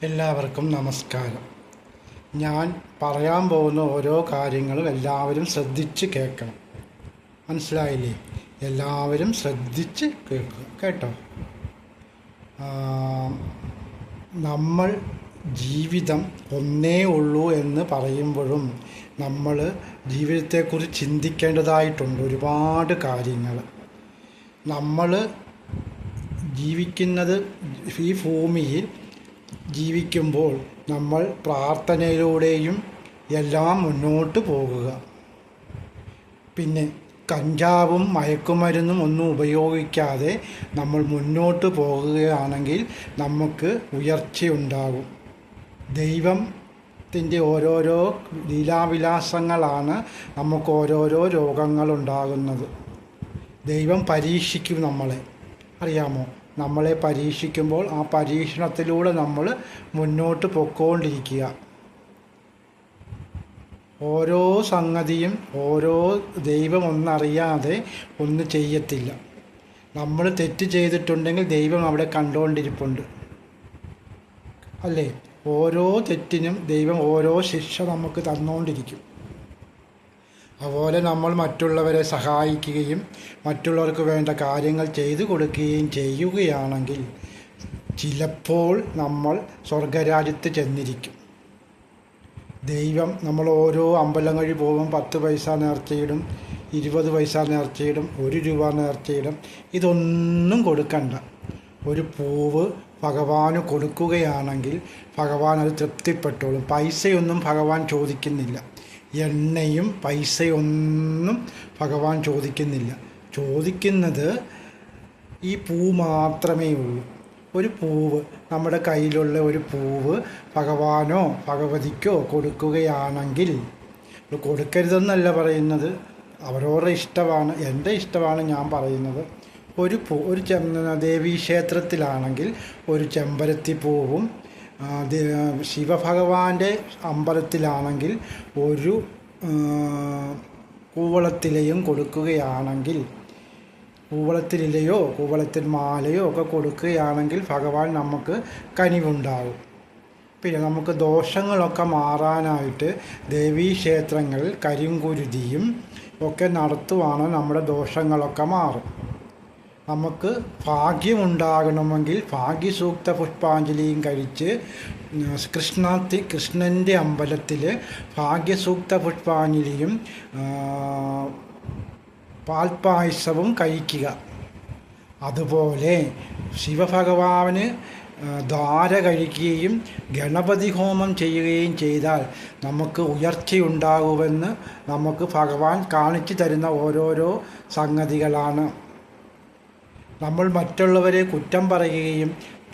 എല്ലാവർക്കും നമസ്കാരം. ഞാൻ പറയാൻ പോകുന്ന ഓരോ കാര്യങ്ങളും എല്ലാവരും ശ്രദ്ധിച്ച് കേൾക്കണം. മനസ്സിലായില്ലേ? എല്ലാവരും ശ്രദ്ധിച്ച് കേൾക്കുക കേട്ടോ. നമ്മൾ ജീവിതം ഒന്നേ ഉള്ളൂ എന്ന് പറയുമ്പോഴും നമ്മൾ ജീവിതത്തെക്കുറിച്ച് ചിന്തിക്കേണ്ടതായിട്ടുണ്ട് ഒരുപാട് കാര്യങ്ങൾ. നമ്മൾ ജീവിക്കുന്നത് ഈ ഭൂമിയിൽ ജീവിക്കുമ്പോൾ നമ്മൾ പ്രാർത്ഥനയിലൂടെയും എല്ലാം മുന്നോട്ട് പോകുക. പിന്നെ കഞ്ചാവും മയക്കുമരുന്നും ഒന്നും ഉപയോഗിക്കാതെ നമ്മൾ മുന്നോട്ട് പോകുകയാണെങ്കിൽ നമുക്ക് ഉയർച്ചയുണ്ടാകും. ദൈവത്തിൻ്റെ ഓരോരോ ലീലാവിലാസങ്ങളാണ് നമുക്ക് ഓരോരോ രോഗങ്ങളുണ്ടാകുന്നത്. ദൈവം പരീക്ഷിക്കും നമ്മളെ, അറിയാമോ? നമ്മളെ പരീക്ഷിക്കുമ്പോൾ ആ പരീക്ഷണത്തിലൂടെ നമ്മൾ മുന്നോട്ട് പൊയ്ക്കൊണ്ടിരിക്കുക. ഓരോ സംഗതിയും ദൈവം ഒന്നറിയാതെ ഒന്നും ചെയ്യത്തില്ല. നമ്മൾ തെറ്റ് ചെയ്തിട്ടുണ്ടെങ്കിൽ ദൈവം അവിടെ കണ്ടുകൊണ്ടിരിപ്പുണ്ട്, അല്ലേ? ഓരോ തെറ്റിനും ദൈവം ഓരോ ശിക്ഷ നമുക്ക് തന്നുകൊണ്ടിരിക്കും. അതുപോലെ നമ്മൾ മറ്റുള്ളവരെ സഹായിക്കുകയും മറ്റുള്ളവർക്ക് വേണ്ട കാര്യങ്ങൾ ചെയ്തു കൊടുക്കുകയും ചെയ്യുകയാണെങ്കിൽ ചിലപ്പോൾ നമ്മൾ സ്വർഗരാജ്യത്ത് ചെന്നിരിക്കും. ദൈവം നമ്മൾ ഓരോ അമ്പലങ്ങളിൽ പോകുമ്പോൾ 10 പൈസ നേർച്ചയിടും, 20 പൈസ നേർച്ചയിടും, 1 രൂപ നേർച്ചയിടും. ഇതൊന്നും കൊടുക്കണ്ട. ഒരു പൂവ് ഭഗവാന് കൊടുക്കുകയാണെങ്കിൽ ഭഗവാൻ അത് തൃപ്തിപ്പെട്ടോളും. പൈസയൊന്നും ഭഗവാൻ ചോദിക്കുന്നില്ല. എണ്ണയും പൈസയൊന്നും ഭഗവാൻ ചോദിക്കുന്നത് ഈ പൂ മാത്രമേ ഉള്ളൂ. ഒരു പൂവ്, നമ്മുടെ കയ്യിലുള്ള ഒരു പൂവ് ഭഗവാനോ ഭഗവതിക്കോ കൊടുക്കുകയാണെങ്കിൽ, കൊടുക്കരുതെന്നല്ല പറയുന്നത്, അവരവരുടെ ഇഷ്ടമാണ്. എൻ്റെ ഇഷ്ടമാണ് ഞാൻ പറയുന്നത്. ഒരു ദേവീക്ഷേത്രത്തിലാണെങ്കിൽ ഒരു ചെമ്പരത്തി പൂവും, ശിവഭഗവാന്റെ അമ്പലത്തിലാണെങ്കിൽ ഒരു കൂവളത്തിലയും കൊടുക്കുകയാണെങ്കിൽ, കൂവളത്തിലിലയോ കൂവളത്തിൽ മാലയോ ഒക്കെ കൊടുക്കുകയാണെങ്കിൽ ഭഗവാൻ നമുക്ക് കനിവുണ്ടാകും. പിന്നെ നമുക്ക് ദോഷങ്ങളൊക്കെ മാറാനായിട്ട് ദേവീക്ഷേത്രങ്ങളിൽ കരിങ്കുരുതിയും ഒക്കെ നടത്തുവാണ് നമ്മുടെ ദോഷങ്ങളൊക്കെ മാറും. നമുക്ക് ഭാഗ്യമുണ്ടാകണമെങ്കിൽ ഭാഗ്യസൂക്ത പുഷ്പാഞ്ജലിയും കഴിച്ച് കൃഷ്ണൻ്റെ അമ്പലത്തിൽ ഭാഗ്യസൂക്ത പുഷ്പാഞ്ജലിയും പാൽപ്പായസവും കഴിക്കുക. അതുപോലെ ശിവഭഗവാന് ധാര കഴിക്കുകയും ഗണപതി ഹോമം ചെയ്യുകയും ചെയ്താൽ നമുക്ക് ഉയർച്ചയുണ്ടാകുമെന്ന് നമുക്ക് ഭഗവാൻ കാണിച്ചു തരുന്ന ഓരോരോ സംഗതികളാണ്. നമ്മൾ മറ്റുള്ളവരെ കുറ്റം പറയുകയും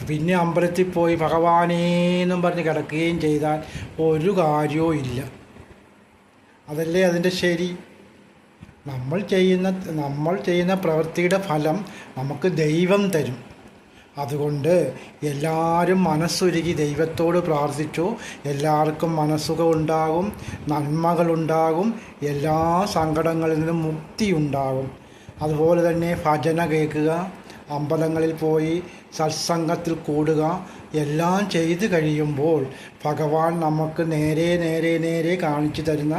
പിന്നെ അമ്പലത്തിൽ പോയി ഭഗവാനേന്നും പറഞ്ഞ് കിടക്കുകയും ചെയ്താൽ ഒരു കാര്യവും ഇല്ല. അതല്ലേ അതിൻ്റെ ശരി? നമ്മൾ ചെയ്യുന്ന പ്രവൃത്തിയുടെ ഫലം നമുക്ക് ദൈവം തരും. അതുകൊണ്ട് എല്ലാവരും മനസ്സുരുകി ദൈവത്തോട് പ്രാർത്ഥിച്ചു. എല്ലാവർക്കും മനസ്സുഖം ഉണ്ടാകും, നന്മകളുണ്ടാകും, എല്ലാ സങ്കടങ്ങളിൽ നിന്നും മുക്തി ഉണ്ടാകും. അതുപോലെ തന്നെ ഭജന കേൾക്കുക, അമ്പലങ്ങളിൽ പോയി സത്സംഗത്തിൽ കൂടുക, എല്ലാം ചെയ്തു കഴിയുമ്പോൾ ഭഗവാൻ നമുക്ക് നേരെ കാണിച്ചു തരുന്ന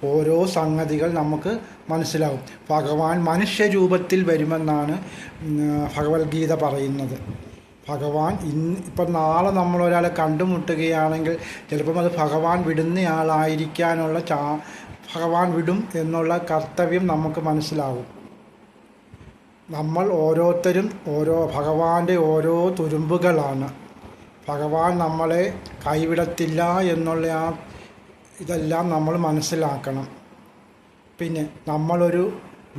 ഓരോ സംഗതികൾ നമുക്ക് മനസ്സിലാവും. ഭഗവാൻ മനുഷ്യരൂപത്തിൽ വരുമെന്നാണ് ഭഗവത്ഗീത പറയുന്നത്. ഭഗവാൻ ഇപ്പം നാളെ നമ്മളൊരാളെ കണ്ടുമുട്ടുകയാണെങ്കിൽ ചിലപ്പം അത് ഭഗവാൻ വിടുന്നയാളായിരിക്കാനുള്ള ഭഗവാൻ വിടും എന്നുള്ള കർത്തവ്യം നമുക്ക് മനസ്സിലാവും. നമ്മൾ ഓരോരുത്തരും ഭഗവാന്റെ ഓരോ തുരുമ്പുകളാണ്. ഭഗവാൻ നമ്മളെ കൈവിടത്തില്ല എന്നുള്ള ഇതെല്ലാം നമ്മൾ മനസ്സിലാക്കണം. പിന്നെ നമ്മളൊരു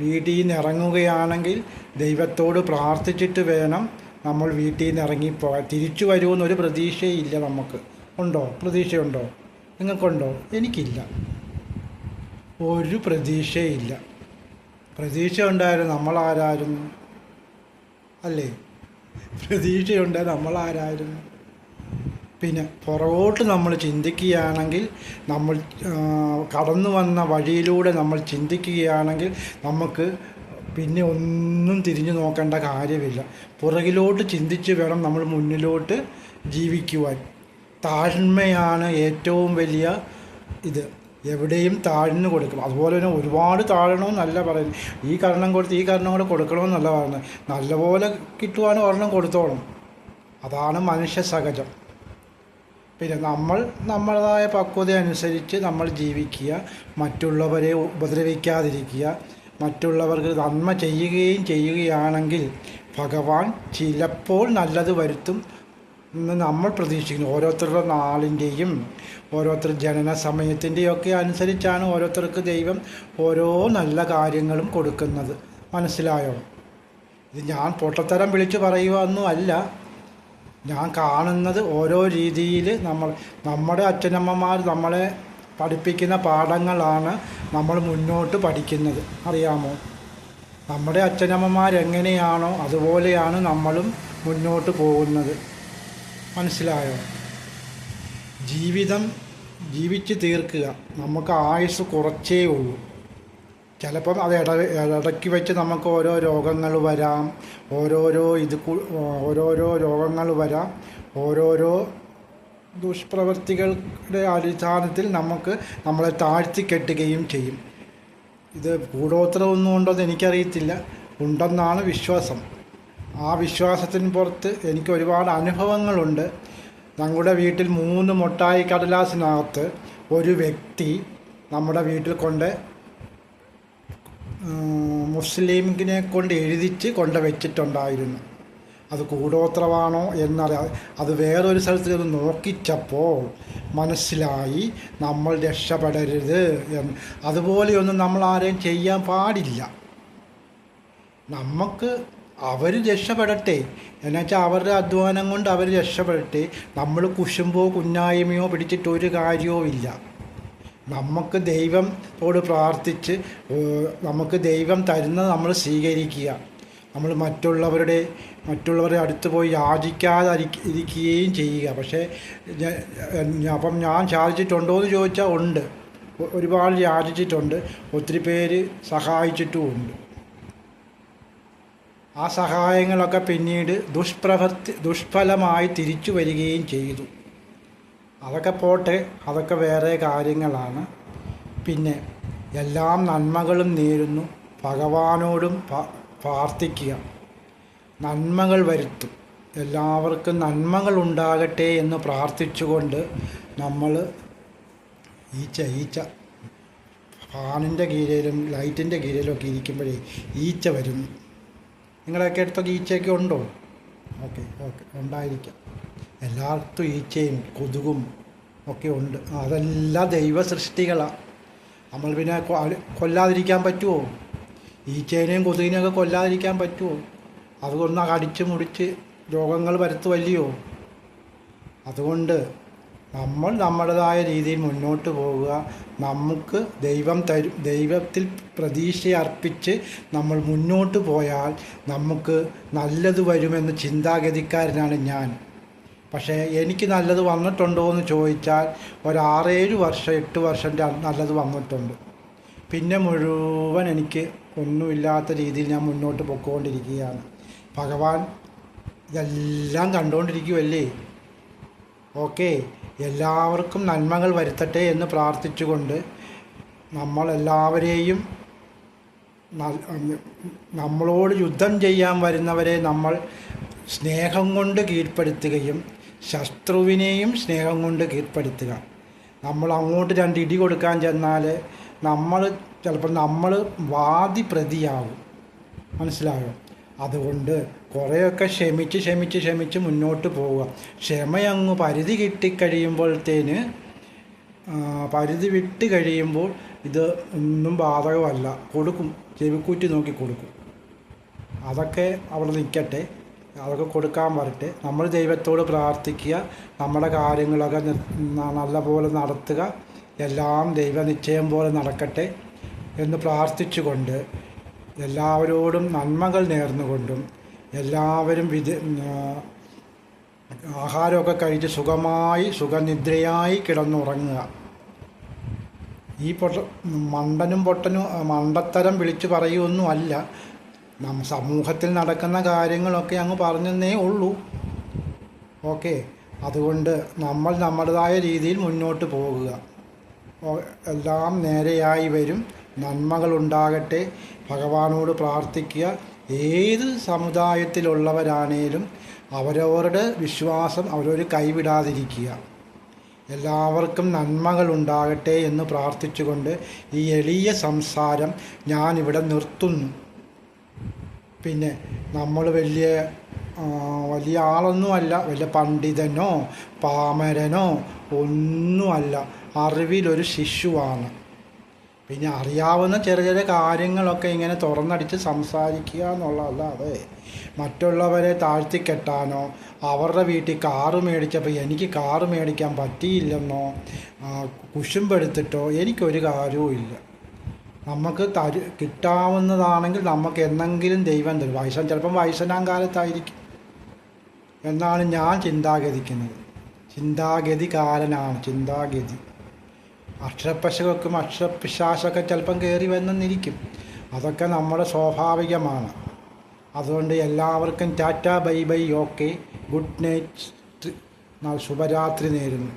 വീട്ടിൽ നിന്ന് ഇറങ്ങുകയാണെങ്കിൽ ദൈവത്തോട് പ്രാർത്ഥിച്ചിട്ട് വേണം നമ്മൾ വീട്ടിൽ നിന്ന് ഇറങ്ങിപ്പോകാൻ. തിരിച്ചു വരുമെന്നൊരു പ്രതീക്ഷയില്ല നമുക്ക്. ഉണ്ടോ? പ്രതീക്ഷയുണ്ടോ? നിങ്ങൾക്കുണ്ടോ? എനിക്കില്ല, ഒരു പ്രതീക്ഷയില്ല. പ്രതീക്ഷ ഉണ്ടായിരുന്നു നമ്മളാരായിരുന്നു, അല്ലേ? പ്രതീക്ഷയുണ്ടായി നമ്മളാരായിരുന്നു. പിന്നെ പുറകോട്ട് നമ്മൾ ചിന്തിക്കുകയാണെങ്കിൽ, നമ്മൾ കടന്നു വന്ന വഴിയിലൂടെ നമ്മൾ ചിന്തിക്കുകയാണെങ്കിൽ നമുക്ക് പിന്നെ ഒന്നും തിരിഞ്ഞു നോക്കേണ്ട കാര്യമില്ല. പുറകിലോട്ട് ചിന്തിച്ച് വേണം നമ്മൾ മുന്നിലോട്ട് ജീവിക്കുവാൻ. താഴ്മയാണ് ഏറ്റവും വലിയ ഇത്. എവിടെയും താഴ്ന്നു കൊടുക്കും. അതുപോലെ തന്നെ ഒരുപാട് താഴണമെന്നല്ല പറയുന്നത്. ഈ കരണം കൊടുത്ത് ഈ കരണം കൂടെ കൊടുക്കണമെന്നല്ല പറയുന്നത്. നല്ലപോലെ കിട്ടുവാനും ഒരെണ്ണം കൊടുത്തോണം. അതാണ് മനുഷ്യ സഹജം. പിന്നെ നമ്മളതായ പക്വത അനുസരിച്ച് നമ്മൾ ജീവിക്കുക, മറ്റുള്ളവരെ ഉപദ്രവിക്കാതിരിക്കുക, മറ്റുള്ളവർക്ക് നന്മ ചെയ്യുകയാണെങ്കിൽ ഭഗവാൻ ചിലപ്പോൾ നല്ലത് വരുത്തും എന്ന് നമ്മൾ പ്രതീക്ഷിക്കുന്നു. ഓരോരുത്തരുടെ നാളിൻ്റെയും ഓരോരുത്തർ ജനന സമയത്തിൻ്റെയും ഒക്കെ അനുസരിച്ചാണ് ഓരോരുത്തർക്ക് ദൈവം ഓരോ നല്ല കാര്യങ്ങളും കൊടുക്കുന്നത്. മനസ്സിലായോ? ഇത് ഞാൻ പൊട്ടത്തരം വിളിച്ച് പറയുക അല്ല. ഞാൻ കാണുന്നത് ഓരോ രീതിയിൽ നമ്മുടെ അച്ഛനമ്മമാർ നമ്മളെ പഠിപ്പിക്കുന്ന പാഠങ്ങളാണ് നമ്മൾ മുന്നോട്ട് പഠിക്കുന്നത്. അറിയാമോ? നമ്മുടെ അച്ഛനമ്മമാരെങ്ങനെയാണോ അതുപോലെയാണ് നമ്മളും മുന്നോട്ട് പോകുന്നത്. മനസ്സിലായോ? ജീവിതം ജീവിച്ച് തീർക്കുക. നമുക്ക് ആയുസ് കുറച്ചേ ഉള്ളൂ. ചിലപ്പം അത് ഇടയ്ക്ക് വെച്ച് നമുക്ക് ഓരോ രോഗങ്ങൾ വരാം, ഓരോരോ രോഗങ്ങൾ വരാം, ഓരോരോ ദുഷ്പ്രവൃത്തികളുടെ അടിസ്ഥാനത്തിൽ നമ്മളെ താഴ്ത്തിക്കെട്ടുകയും ചെയ്യും. ഇത് കൂടോത്രമൊന്നും ഉണ്ടോയെന്ന് എനിക്കറിയത്തില്ല, ഉണ്ടെന്നാണ് വിശ്വാസം. ആ വിശ്വാസത്തിന് പുറത്ത് എനിക്ക് ഒരുപാട് അനുഭവങ്ങളുണ്ട്. ഞങ്ങളുടെ വീട്ടിൽ 3 മുട്ടായി കടലാസിനകത്ത് ഒരു വ്യക്തി നമ്മുടെ വീട്ടിൽ മുസ്ലിമിനെ കൊണ്ട് എഴുതിച്ച് വെച്ചിട്ടുണ്ടായിരുന്നു. അത് കൂടോത്രമാണോ എന്നറിയാം. അത് വേറൊരു സ്ഥലത്ത് നിന്ന് നോക്കിച്ചപ്പോൾ മനസ്സിലായി നമ്മൾ രക്ഷപ്പെടരുത് എന്ന്. അതുപോലെയൊന്നും നമ്മൾ ആരെയും ചെയ്യാൻ പാടില്ല. അവർ രക്ഷപ്പെടട്ടെ, എന്നുവെച്ചാൽ അവരുടെ അധ്വാനം കൊണ്ട് അവർ രക്ഷപ്പെടട്ടെ. നമ്മൾ കുശുമ്പോ കുന്നായ്മയോ പിടിച്ചിട്ട് ഒരു കാര്യവും ഇല്ല. നമുക്ക് ദൈവത്തോട് പ്രാർത്ഥിച്ച് നമുക്ക് ദൈവം തരുന്നത് നമ്മൾ സ്വീകരിക്കുക. നമ്മൾ മറ്റുള്ളവരുടെ അടുത്ത് പോയി യാചിക്കാതെ ഇരിക്കുകയും ചെയ്യുക. പക്ഷേ അപ്പം ഞാൻ യാചിച്ചിട്ടുണ്ടോ എന്ന് ചോദിച്ചാൽ ഉണ്ട്. ഒരുപാട് യാചിച്ചിട്ടുണ്ട്, ഒത്തിരി പേര് സഹായിച്ചിട്ടുമുണ്ട്. ആ സഹായങ്ങളൊക്കെ പിന്നീട് ദുഷ്ഫലമായി തിരിച്ചു വരികയും ചെയ്തു. അതൊക്കെ പോട്ടെ, അതൊക്കെ വേറെ കാര്യങ്ങളാണ്. പിന്നെ എല്ലാം നന്മകളും നേരുന്നു. ഭഗവാനോടും പ്രാർത്ഥിക്കുക, നന്മകൾ വരുത്തും. എല്ലാവർക്കും നന്മകൾ ഉണ്ടാകട്ടെ എന്ന് പ്രാർത്ഥിച്ചുകൊണ്ട് നമ്മൾ ഈച്ച ഫാനിൻ്റെ കീഴിലും ലൈറ്റിൻ്റെ കീഴിലും ഒക്കെ ഇരിക്കുമ്പോഴേ ഈച്ച വരുന്നു. നിങ്ങളൊക്കെ അടുത്തൊക്കെ ഈച്ചയൊക്കെ ഉണ്ടോ? ഓക്കെ ഉണ്ടായിരിക്കാം. എല്ലായിടത്തും ഈച്ചയും കൊതുകും ഒക്കെ ഉണ്ട്. അതെല്ലാം ദൈവ സൃഷ്ടികളാണ്. നമ്മൾ പിന്നെ കൊല്ലാതിരിക്കാൻ പറ്റുമോ? ഈച്ചേനെയും കൊതുകിനെയൊക്കെ കൊല്ലാതിരിക്കാൻ പറ്റുമോ? അതുകൊണ്ട് കടിച്ച് മുടിച്ച് രോഗങ്ങൾ വരുത്തുമല്ലയോ? അതുകൊണ്ട് നമ്മൾ നമ്മുടേതായ രീതിയിൽ മുന്നോട്ട് പോവുക. നമുക്ക് ദൈവത്തിൽ പ്രതീക്ഷ അർപ്പിച്ച് നമ്മൾ മുന്നോട്ട് പോയാൽ നമുക്ക് നല്ലത് വരുമെന്ന് ചിന്താഗതിക്കാരനാണ് ഞാൻ. പക്ഷേ എനിക്ക് നല്ലത് വന്നിട്ടുണ്ടോ എന്ന് ചോദിച്ചാൽ ഒരു 6-7 വർഷം 8 വർഷം നല്ലത് വന്നിട്ടുണ്ട്. പിന്നെ മുഴുവൻ എനിക്ക് ഒന്നുമില്ലാത്ത രീതിയിൽ ഞാൻ മുന്നോട്ട് പൊയ്ക്കൊണ്ടിരിക്കുകയാണ്. ഭഗവാൻ ഇതെല്ലാം കണ്ടുകൊണ്ടിരിക്കുമല്ലേ? ഓക്കെ, എല്ലാവർക്കും നന്മകൾ വരുത്തട്ടെ എന്ന് പ്രാർത്ഥിച്ചുകൊണ്ട് നമ്മളെല്ലാവരെയും നമ്മളോട് യുദ്ധം ചെയ്യാൻ വരുന്നവരെ നമ്മൾ സ്നേഹം കൊണ്ട് കീഴ്പ്പെടുത്തുകയും ശത്രുവിനെയും സ്നേഹം കൊണ്ട് കീഴ്പ്പെടുത്തുക. നമ്മൾ അങ്ങോട്ട് 2 ഇടി കൊടുക്കാൻ ചെന്നാൽ നമ്മൾ വാദി പ്രതിയാവും. മനസ്സിലായോ? അതുകൊണ്ട് കുറേയൊക്കെ ക്ഷമിച്ച് മുന്നോട്ട് പോവുക. ക്ഷമയങ്ങ് പരിധി വിട്ട് കഴിയുമ്പോൾ ഇത് ഒന്നും ബാധകമല്ല. കൊടുക്കും, ചെവിക്കൂറ്റി നോക്കി കൊടുക്കും. അതൊക്കെ അവിടെ നിൽക്കട്ടെ, അതൊക്കെ കൊടുക്കാൻ വരട്ടെ. നമ്മൾ ദൈവത്തോട് പ്രാർത്ഥിക്കുക, നമ്മുടെ കാര്യങ്ങളൊക്കെ നല്ലപോലെ നടത്തുക. എല്ലാം ദൈവനിശ്ചയം പോലെ നടക്കട്ടെ എന്ന് പ്രാർത്ഥിച്ചുകൊണ്ട് എല്ലാവരോടും നന്മകൾ നേർന്നുകൊണ്ടും എല്ലാവരും ആഹാരമൊക്കെ കഴിച്ച് സുഖനിദ്രയായി കിടന്നുറങ്ങുക. ഈ മണ്ടത്തരം വിളിച്ചു പറയുമൊന്നുമല്ല. സമൂഹത്തിൽ നടക്കുന്ന കാര്യങ്ങളൊക്കെ അങ്ങ് പറഞ്ഞെന്നേ ഉള്ളൂ. ഓക്കെ, അതുകൊണ്ട് നമ്മൾ നമ്മുടേതായ രീതിയിൽ മുന്നോട്ട് പോകുക. എല്ലാം നേരെയായി വരും. നന്മകളുണ്ടാകട്ടെ. ഭഗവാനോട് പ്രാർത്ഥിക്കുക. ഏത് സമുദായത്തിലുള്ളവരാണേലും അവരവരുടെ വിശ്വാസം അവരവർ കൈവിടാതിരിക്കുക. എല്ലാവർക്കും നന്മകളുണ്ടാകട്ടെ എന്ന് പ്രാർത്ഥിച്ചുകൊണ്ട് ഈ എളിയ സംസാരം ഞാനിവിടെ നിർത്തുന്നു. പിന്നെ നമ്മൾ വലിയ ആളൊന്നുമല്ല, വലിയ പണ്ഡിതനോ പാമരനോ ഒന്നുമല്ല, അറിവിലൊരു ശിശുവാണ്. പിന്നെ അറിയാവുന്ന ചെറിയ ചെറിയ കാര്യങ്ങളൊക്കെ ഇങ്ങനെ തുറന്നടിച്ച് സംസാരിക്കുക എന്നുള്ളതല്ലാതെ മറ്റുള്ളവരെ താഴ്ത്തിക്കെട്ടാനോ അവരുടെ വീട്ടിൽ കാറ് മേടിച്ചപ്പോൾ എനിക്ക് കാറ് മേടിക്കാൻ പറ്റിയില്ലെന്നോ കുശുമ്പെടുത്തിട്ടോ എനിക്കൊരു കാര്യവും ഇല്ല. നമുക്ക് കിട്ടാവുന്നതാണെങ്കിൽ നമുക്ക് എന്നെങ്കിലും ദൈവം തരും. ചിലപ്പം വയസ്സനാം കാലത്തായിരിക്കും എന്നാണ് ഞാൻ ചിന്താഗതിക്കുന്നത്. ചിന്താഗതികാരനാണ്. ചിന്താഗതി അക്ഷരപ്പശകൊക്കെ അക്ഷരപ്പിശാശൊക്കെ ചിലപ്പം കയറി വന്നെന്നിരിക്കും. അതൊക്കെ നമ്മുടെ സ്വാഭാവികമാണ്. അതുകൊണ്ട് എല്ലാവർക്കും Tata bye bye. Okay, good night, ശുഭരാത്രി നേരുന്നു.